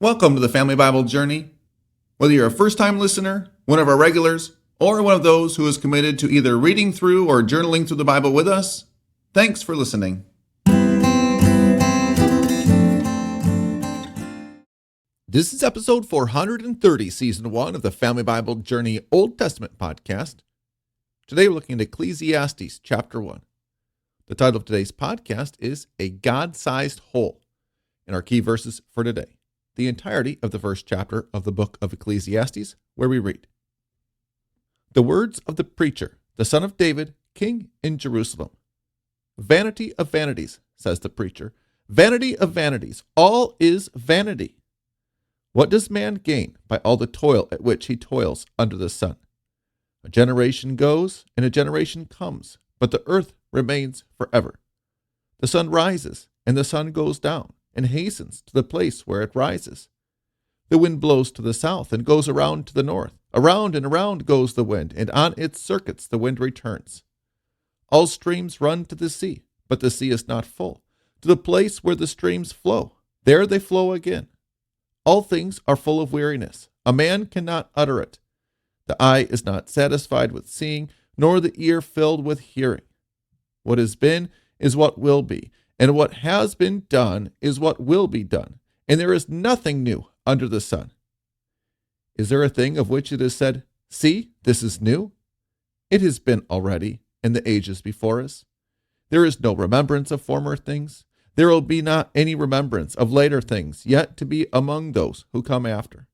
Welcome to the Family Bible Journey. Whether you're a first-time listener, one of our regulars, or one of those who is committed to either reading through or journaling through the Bible with us, thanks for listening. This is episode 430, Season 1 of the Family Bible Journey Old Testament podcast. Today we're looking at Ecclesiastes chapter 1. The title of today's podcast is A God-Sized Hole, and our key verses for today. The entirety of the first chapter of the book of Ecclesiastes, where we read, "The words of the preacher, the son of David, king in Jerusalem. Vanity of vanities, says the preacher, vanity of vanities, all is vanity. What does man gain by all the toil at which he toils under the sun? A generation goes and a generation comes, but the earth remains forever. The sun rises and the sun goes down, and hastens to the place where it rises. The wind blows to the south and goes around to the north. Around and around goes the wind, and on its circuits the wind returns. All streams run to the sea, but the sea is not full. To the place where the streams flow, there they flow again. All things are full of weariness. A man cannot utter it. The eye is not satisfied with seeing, nor the ear filled with hearing. What has been is what will be, and what has been done is what will be done, and there is nothing new under the sun. Is there a thing of which it is said, 'See, this is new'? It has been already in the ages before us. There is no remembrance of former things. There will be not any remembrance of later things yet to be among those who come after.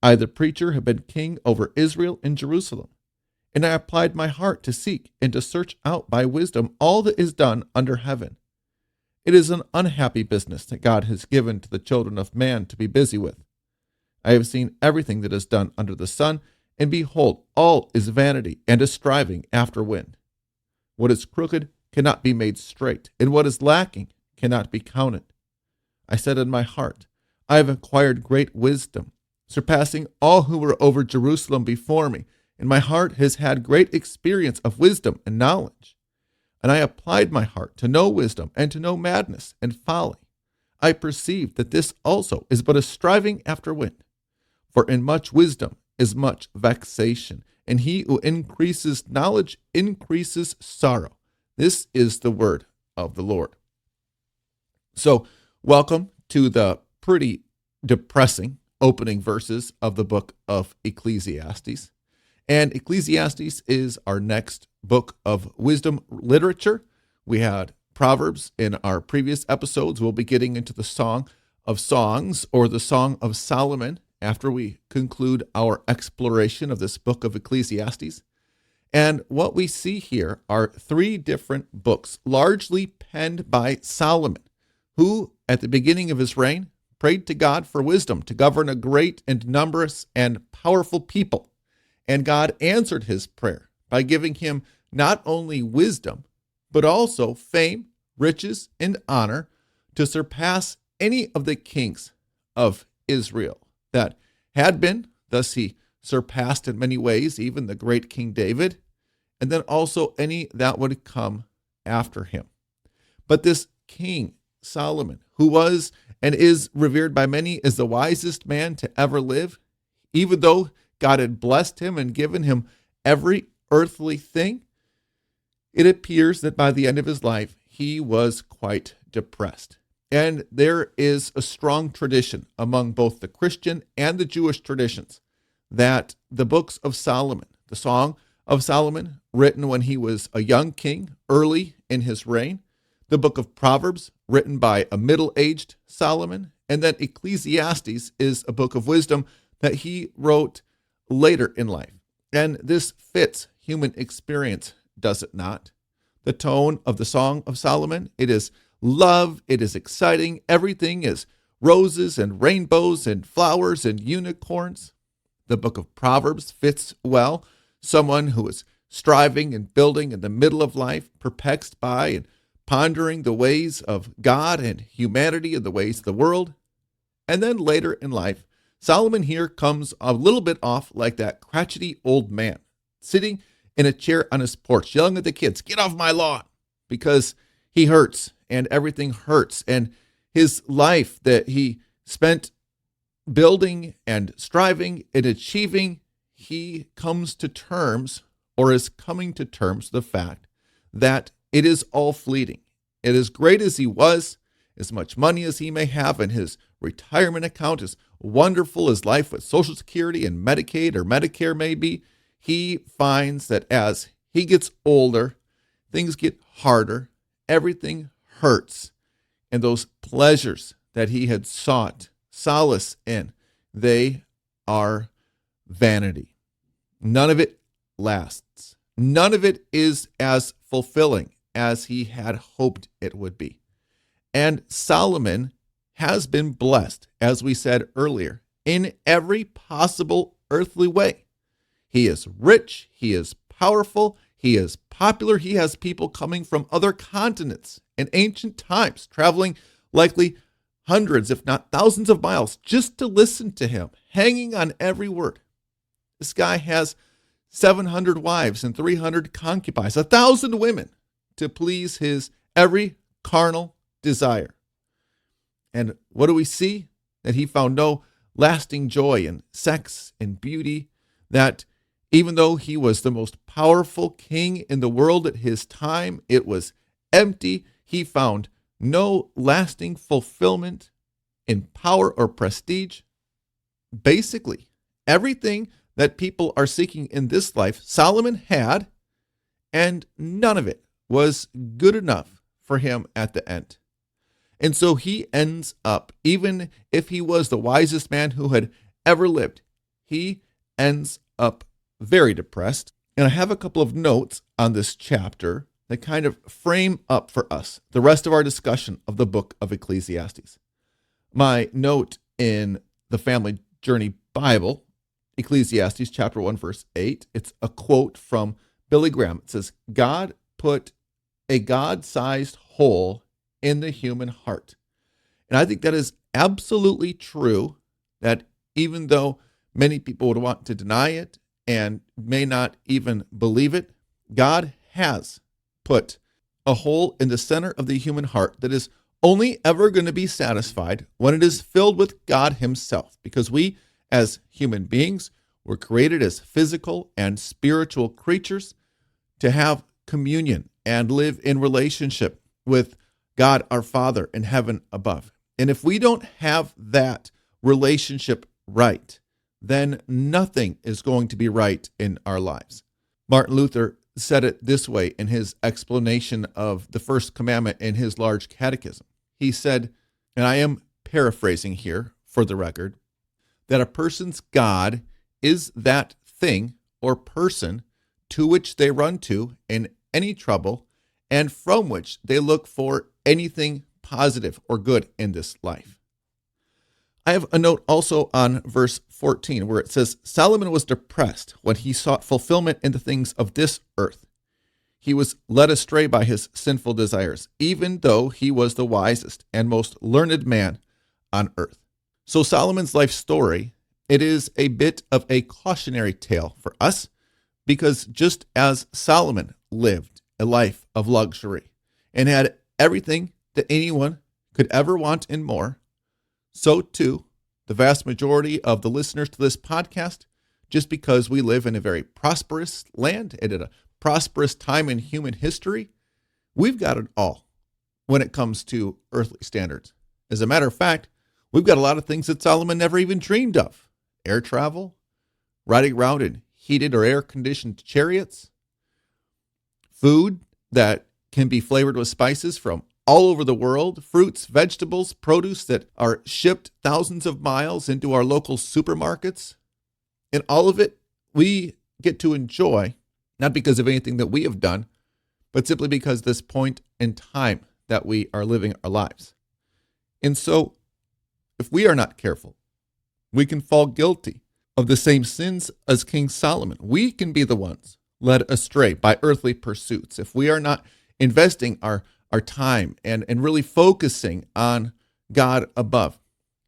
I, the preacher, have been king over Israel in Jerusalem, and I applied my heart to seek and to search out by wisdom all that is done under heaven. It is an unhappy business that God has given to the children of man to be busy with. I have seen everything that is done under the sun, and behold, all is vanity and a striving after wind. What is crooked cannot be made straight, and what is lacking cannot be counted. I said in my heart, I have acquired great wisdom, surpassing all who were over Jerusalem before me, and my heart has had great experience of wisdom and knowledge. And I applied my heart to know wisdom and to know madness and folly. I perceived that this also is but a striving after wind. For in much wisdom is much vexation, and he who increases knowledge increases sorrow. This is the word of the Lord." So, welcome to the pretty depressing opening verses of the book of Ecclesiastes. And Ecclesiastes is our next book of wisdom literature. We had Proverbs in our previous episodes. We'll be getting into the Song of Songs, or the Song of Solomon, after we conclude our exploration of this book of Ecclesiastes. And what we see here are three different books, largely penned by Solomon, who, at the beginning of his reign, prayed to God for wisdom to govern a great and numerous and powerful people. And God answered his prayer by giving him not only wisdom, but also fame, riches, and honor to surpass any of the kings of Israel that had been. Thus he surpassed in many ways even the great King David, and then also any that would come after him. But this King Solomon, who was and is revered by many as the wisest man to ever live, even though God had blessed him and given him every earthly thing, it appears that by the end of his life, he was quite depressed. And there is a strong tradition among both the Christian and the Jewish traditions that the books of Solomon, the Song of Solomon, written when he was a young king early in his reign, the book of Proverbs, written by a middle-aged Solomon, and then Ecclesiastes is a book of wisdom that he wrote later in life. And this fits human experience, does it not? The tone of the Song of Solomon, it is love, it is exciting, everything is roses and rainbows and flowers and unicorns. The book of Proverbs fits well. Someone who is striving and building in the middle of life, perplexed by and pondering the ways of God and humanity and the ways of the world. And then later in life, Solomon here comes a little bit off like that crotchety old man, sitting in a chair on his porch, yelling at the kids, "Get off my lawn," because he hurts and everything hurts. And his life that he spent building and striving and achieving, he comes to terms, or is coming to terms, with the fact that it is all fleeting. And as great as he was, as much money as he may have in his retirement account, as wonderful as life with Social Security and Medicaid or Medicare may be, he finds that as he gets older, things get harder, everything hurts, and those pleasures that he had sought solace in, they are vanity. None of it lasts. None of it is as fulfilling as he had hoped it would be. And Solomon has been blessed, as we said earlier, in every possible earthly way. He is rich, he is powerful, he is popular, he has people coming from other continents in ancient times, traveling likely hundreds, if not thousands of miles just to listen to him, hanging on every word. This guy has 700 wives and 300 concubines, 1,000 women to please his every carnal desire. And what do we see? That he found no lasting joy in sex and beauty, that even though he was the most powerful king in the world at his time, it was empty. He found no lasting fulfillment in power or prestige. Basically, everything that people are seeking in this life, Solomon had, and none of it was good enough for him at the end. And so he ends up, even if he was the wisest man who had ever lived, he ends up very depressed. And I have a couple of notes on this chapter that kind of frame up for us the rest of our discussion of the book of Ecclesiastes. My note in the Family Journey Bible, Ecclesiastes chapter 1, verse 8, it's a quote from Billy Graham. It says, "God put a God-sized hole in the human heart." And I think that is absolutely true, that even though many people would want to deny it and may not even believe it, God has put a hole in the center of the human heart that is only ever going to be satisfied when it is filled with God himself. Because we, as human beings, were created as physical and spiritual creatures to have communion and live in relationship with God our Father in heaven above. And if we don't have that relationship right, then nothing is going to be right in our lives. Martin Luther said it this way in his explanation of the first commandment in his large catechism. He said, and I am paraphrasing here for the record, that a person's God is that thing or person to which they run to in any trouble and from which they look for anything positive or good in this life. I have a note also on verse 14 where it says, Solomon was depressed when he sought fulfillment in the things of this earth. He was led astray by his sinful desires, even though he was the wisest and most learned man on earth. So Solomon's life story, it is a bit of a cautionary tale for us, because just as Solomon lived a life of luxury and had everything that anyone could ever want and more, so too the vast majority of the listeners to this podcast, just because we live in a very prosperous land and at a prosperous time in human history, we've got it all when it comes to earthly standards. As a matter of fact, we've got a lot of things that Solomon never even dreamed of. Air travel, riding around in heated or air-conditioned chariots, food that can be flavored with spices from all over the world, fruits, vegetables, produce that are shipped thousands of miles into our local supermarkets. And all of it we get to enjoy, not because of anything that we have done, but simply because this point in time that we are living our lives. And so, if we are not careful, we can fall guilty of the same sins as King Solomon. We can be the ones led astray by earthly pursuits if we are not investing our time and really focusing on God above,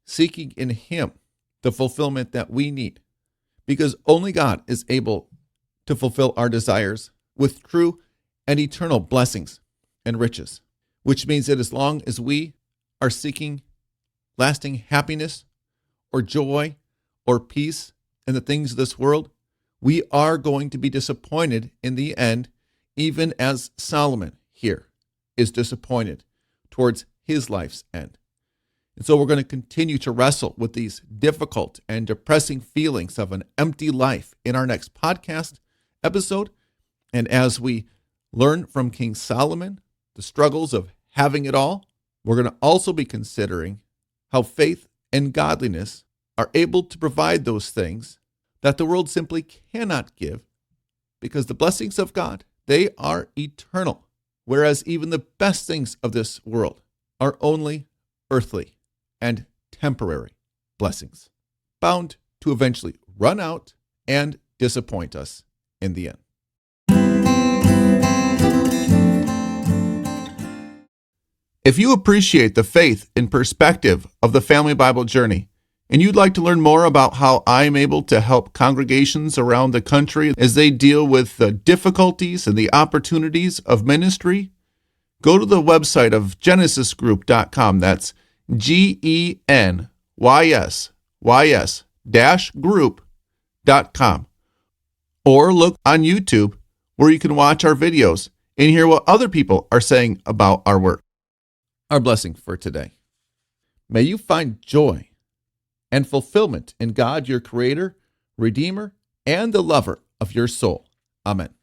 seeking in him the fulfillment that we need, because only God is able to fulfill our desires with true and eternal blessings and riches, which means that as long as we are seeking lasting happiness or joy or peace in the things of this world, we are going to be disappointed in the end, even as Solomon here is disappointed towards his life's end. And so we're going to continue to wrestle with these difficult and depressing feelings of an empty life in our next podcast episode. And as we learn from King Solomon the struggles of having it all, we're going to also be considering how faith and godliness are able to provide those things that the world simply cannot give, because the blessings of God, they are eternal, whereas even the best things of this world are only earthly and temporary blessings, bound to eventually run out and disappoint us in the end. If you appreciate the faith and perspective of the Family Bible Journey, and you'd like to learn more about how I'm able to help congregations around the country as they deal with the difficulties and the opportunities of ministry, go to the website of genesisgroup.com. That's GENYSYS-group.com. Or look on YouTube, where you can watch our videos and hear what other people are saying about our work. Our blessing for today: may you find joy and fulfillment in God, your Creator, Redeemer, and the lover of your soul. Amen.